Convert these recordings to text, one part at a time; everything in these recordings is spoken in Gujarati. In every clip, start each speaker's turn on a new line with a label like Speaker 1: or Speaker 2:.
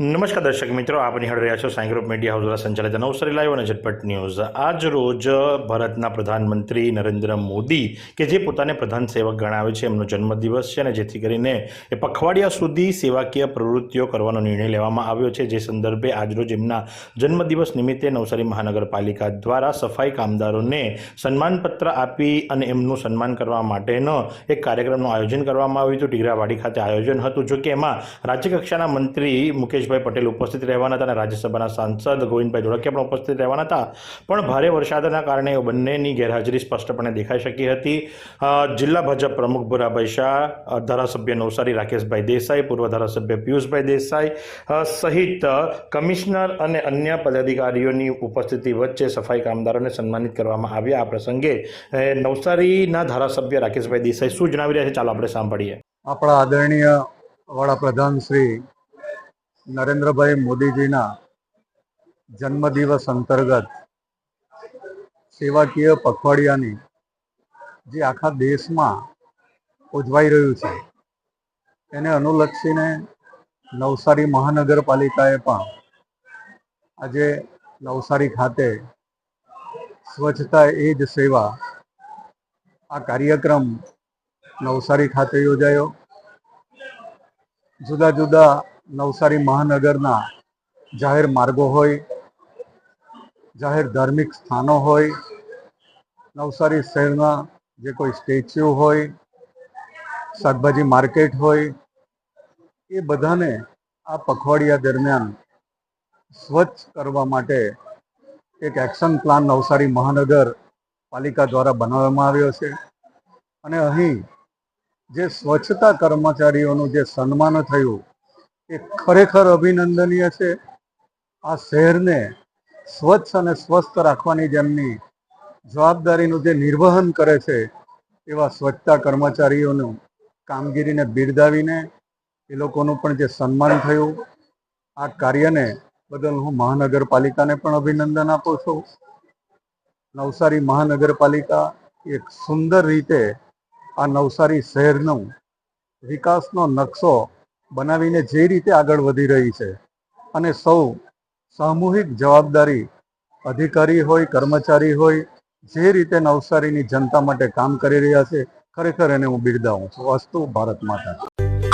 Speaker 1: નમસ્કાર દર્શક મિત્રો, આપ નિહાળી રહ્યા છો સાઈ ગ્રુપ મીડિયા હાઉસ દ્વારા સંચાલિત નવસારી લાઈવ અને ઝટપટ ન્યૂઝ। આજ રોજ ભારતના પ્રધાનમંત્રી નરેન્દ્ર મોદી કે જે પોતાને પ્રધાન સેવક ગણાવે છે, એમનો જન્મદિવસ છે અને જેથી કરીને એ પખવાડિયા સુધી સેવાકીય પ્રવૃત્તિઓ કરવાનો નિર્ણય લેવામાં આવ્યો છે। જે સંદર્ભે આજરોજ એમના જન્મદિવસ નિમિત્તે નવસારી મહાનગરપાલિકા દ્વારા સફાઈ કામદારોને સન્માનપત્ર આપી અને એમનું સન્માન કરવા માટેનો એક કાર્યક્રમનું આયોજન કરવામાં આવ્યું હતું। ટીગરાવાડી ખાતે આયોજન હતું, જો કે એમાં રાજ્યકક્ષાના મંત્રી મુકેશભાઈ પટેલ ઉપસ્થિત રહેવાના હતા અને રાજ્યસભાના સાંસદ ગોવિંદભાઈ ધોળકિયા પણ ઉપસ્થિત રહેવાના હતા, પણ ભારે વરસાદના કારણે બંનેની ગેરહાજરી સ્પષ્ટપણે દેખાઈ શકી હતી। જિલ્લા ભાજપ પ્રમુખ ભુરાભાઈ શાહ, ધારાસભ્ય નવસારી રાકેશભાઈ દેસાઈ, પૂર્વ ધારાસભ્ય પિયુષભાઈ દેસાઈ સહિત કમિશનર અને અન્ય પદાધિકારીઓની ઉપસ્થિતિ વચ્ચે સફાઈ કામદારોને સન્માનિત કરવામાં આવ્યા। આ પ્રસંગે નવસારીના ધારાસભ્ય રાકેશભાઈ દેસાઈ શું જણાવી રહ્યા છે, ચાલો આપણે સાંભળીએ।
Speaker 2: આપણા આદરણીય વડાપ્રધાન શ્રી નરેન્દ્રભાઈ મોદીજીના જન્મદિવસ અંતર્ગત સેવાકીય પખવાડિયાની જે આખા દેશમાં ઉજવાઈ રહ્યું છે, એને અનુલક્ષીને નવસારી મહાનગરપાલિકાએ પણ આજે નવસારી ખાતે સ્વચ્છતા એ જ સેવા આ કાર્યક્રમ નવસારી ખાતે યોજાયો। જુદા જુદા નવસારી મહાનગરના જાહેર માર્ગો હોય, જાહેર ધાર્મિક સ્થાનો હોય, નવસારી શહેરના જે કોઈ સ્ટેચ્યુ હોય, શાકભાજી માર્કેટ હોય, એ બધાને આ પખવાડિયા દરમિયાન સ્વચ્છ કરવા માટે એક એક્શન પ્લાન નવસારી મહાનગરપાલિકા દ્વારા બનાવવામાં આવ્યો છે અને અહીં જે સ્વચ્છતા કર્મચારીઓનું જે સન્માન થયું એ ખરેખર અભિનંદનીય છે। આ શહેરને સ્વચ્છ અને સ્વસ્થ રાખવાની જેમની જવાબદારીનું જે નિર્વહન કરે છે, એવા સ્વચ્છતા કર્મચારીઓનું કામગીરીને બિરદાવીને એ લોકોનું પણ જે સન્માન થયું, આ કાર્યને બદલ હું મહાનગરપાલિકાને પણ અભિનંદન આપું છું। નવસારી મહાનગરપાલિકા એક સુંદર રીતે આ નવસારી શહેરનો વિકાસનો નકશો બનાવીને જે રીતે આગળ વધી રહી છે અને સૌ સામૂહિક જવાબદારી અધિકારી હોય, કર્મચારી હોય, જે રીતે નવસારીની જનતા માટે કામ કરી રહ્યા છે, ખરેખર એને હું બિરદાવું છું। અસ્તુ ભારત માતા।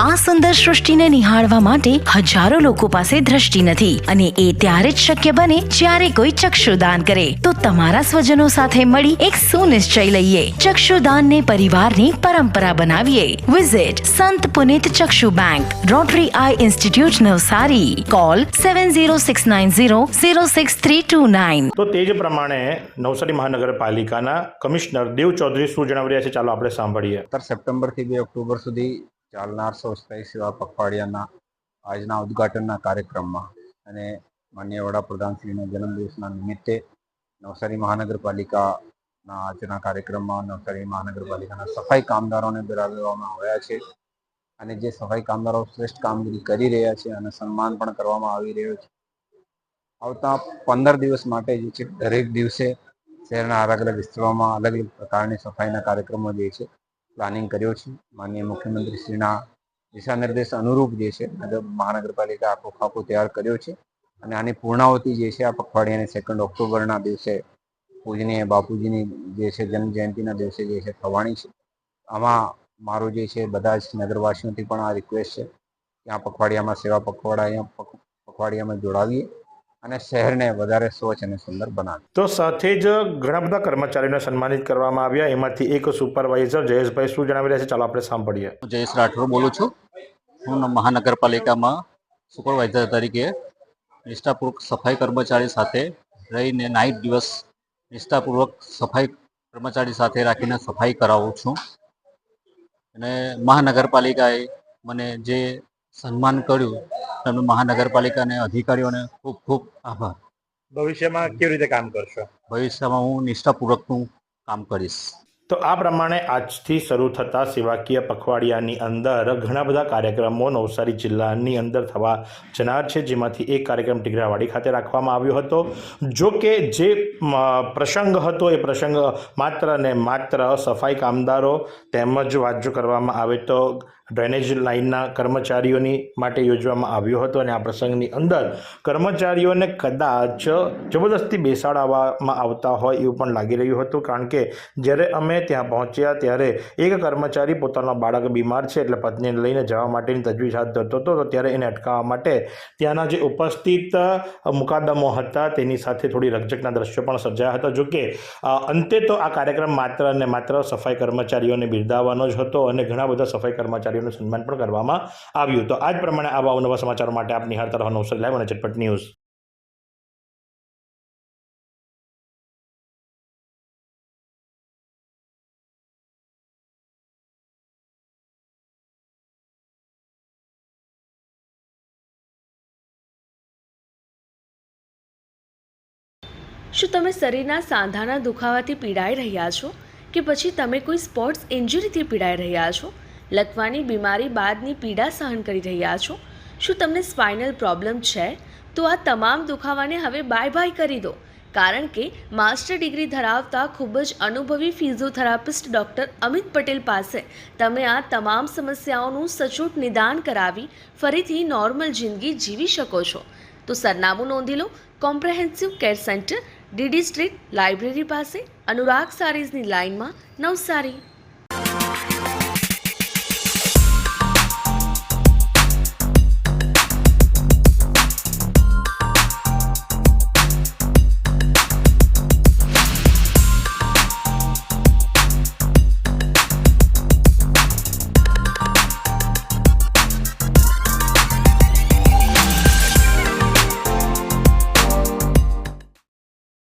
Speaker 3: આ સુંદર સૃષ્ટિને નિહાળવા માટે હજારો લોકો પાસે દ્રષ્ટિ નથી અને એ ત્યારે જ શક્ય બને જ્યારે કોઈ ચક્ષુદાન કરે। તો તમારા સ્વજનો સાથે મળી એક સુનિશ્ચય લઈએ, ચક્ષુદાનને પરિવારની પરંપરા બનાવીએ। વિઝિટ સંત પુનિત ચક્ષુ bank, rotary eye institute Navsari, call 7069006329।
Speaker 1: તો તે જ પ્રમાણે નવસારી મહાનગરપાલિકાના કમિશનર દેવ ચૌધરી શું જણાવી રહ્યા છે, ચાલો આપણે સાંભળીએ।
Speaker 4: 17 સપ્ટેમ્બરથી 2 ઓક્ટોબર સુધી ચાલનાર સ્વચ્છતા સેવા પખવાડિયાના આજના ઉદ્ઘાટનના કાર્યક્રમમાં અને માનનીય વડાપ્રધાનશ્રીના જન્મદિવસના નિમિત્તે નવસારી મહાનગરપાલિકાના આજના કાર્યક્રમમાં નવસારી મહાનગરપાલિકાના સફાઈ કામદારોને બિરાદવામાં આવ્યા છે અને જે સફાઈ કામદારો શ્રેષ્ઠ કામગીરી કરી રહ્યા છે અને સન્માન પણ કરવામાં આવી રહ્યો છે। આવતા 15 દિવસ માટે જે છે, દરેક દિવસે શહેરના અલગ અલગ વિસ્તારોમાં અલગ અલગ પ્રકારની સફાઈના કાર્યક્રમો જે છે પ્લાનિંગ કર્યો છે। માનનીય મુખ્યમંત્રીશ્રીના દિશા નિર્દેશ અનુરૂપ જે છે મહાનગરપાલિકા આખો ખાકો તૈયાર કર્યો છે અને આની પૂર્ણાવતી જે છે આ પખવાડિયાની 2 ઓક્ટોબરના દિવસે પૂજનીય બાપુજીની જે છે જન્મ જયંતિના દિવસે જે છે થવાની છે। આમાં મારું જે છે બધા જ નગરવાસીઓથી પણ આ રિક્વેસ્ટ છે કે આ પખવાડિયામાં સેવા પખવાડિયામાં જોડાવીએ અને શહેરને વધારે સ્વચ્છ અને સુંદર બનાવીએ।
Speaker 1: તો સાથે જ ઘણા બધા કર્મચારીઓને સન્માનિત કરવામાં આવ્યા, એમાંથી એક સુપરવાઇઝર જયેશભાઈ શું જણાવી રહ્યા છે, ચાલો આપણે સાંભળીએ।
Speaker 5: જયેશ રાઠોડ બોલું છું। હું મહાનગરપાલિકામાં સુપરવાઇઝર તરીકે નિષ્ઠાપૂર્વક સફાઈ કર્મચારી સાથે રહીને નાઇટ દિવસ નિષ્ઠાપૂર્વક સફાઈ કર્મચારી સાથે રાખીને સફાઈ કરાવું છું અને મહાનગરપાલિકાએ મને જે સન્માન કર્યું તેનું મહાનગરપાલિકાને અધિકારીઓને ખૂબ ખૂબ આભાર।
Speaker 1: ભવિષ્યમાં કેવી રીતે કામ કરશો?
Speaker 5: ભવિષ્યમાં હું નિષ્ઠાપૂર્વકનું કામ કરીશ।
Speaker 1: તો આ પ્રમાણે આજથી શરૂ થતા સેવાકીય પખવાડિયાની અંદર ઘણા બધા કાર્યક્રમો નવસારી જિલ્લાની અંદર થવા જનાર છે, જેમાંથી એક કાર્યક્રમ ટીગરાવાડી ખાતે રાખવામાં આવ્યો હતો। જો કે જે પ્રસંગ હતો એ પ્રસંગ માત્ર ને માત્ર સફાઈ કામદારો તેમજ વાત જો કરવામાં આવે તો ડ્રેનેજ લાઇનના કર્મચારીઓની માટે યોજવામાં આવ્યો હતો અને આ પ્રસંગની અંદર કર્મચારીઓને કદાચ જબરદસ્તી બેસાડવામાં આવતા હોય એવું પણ લાગી રહ્યું હતું, કારણ કે જ્યારે અમે ત્યાં પહોંચ્યા ત્યારે એક કર્મચારી પોતાનો બાળક બીમાર છે એટલે પત્નીને લઈને જવા માટેની તજવીજ હાથ ધરતો હતો, તો ત્યારે એને અટકાવવા માટે ત્યાંના જે ઉપસ્થિત મુકાદમો હતા તેની સાથે થોડી રકઝકના દ્રશ્યો પણ સર્જાયા હતા. જોકે અંતે તો આ કાર્યક્રમ માત્ર અને માત્ર સફાઈ કર્મચારીઓને બિરદાવવાનો જ હતો અને ઘણા બધા સફાઈ કર્મચારીઓનું સન્માન પણ કરવામાં આવ્યું. તો આ જ પ્રમાણે આવા અવનવા સમાચારો માટે આપ નિહાળતા રહો નવસારી લાઈવ અને ઝટપટ ન્યૂઝ.
Speaker 6: શું તમે શરીરના સાંધાના દુખાવાથી પીડાઈ રહ્યા છો કે પછી તમે કોઈ સ્પોર્ટ્સ ઇન્જરીથી પીડાઈ રહ્યા છો? લકવાની બીમારી બાદની પીડા સહન કરી રહ્યા છો? શું તમને સ્પાઇનલ પ્રોબ્લેમ છે? તો આ તમામ દુખાવાને હવે બાય બાય કરી દો, કારણ કે માસ્ટર ડિગ્રી ધરાવતા ખૂબ જ અનુભવી ફિઝિયોથેરાપિસ્ટ ડૉક્ટર અમિત પટેલ પાસે તમે આ તમામ સમસ્યાઓનું સચોટ નિદાન કરાવી ફરીથી નોર્મલ જિંદગી જીવી શકો છો. તો સરનામું નોંધી લો. Comprehensive care centre, DD street, library પાસે, અનુરાગ સારીઝની લાઇનમાં, નવસારી.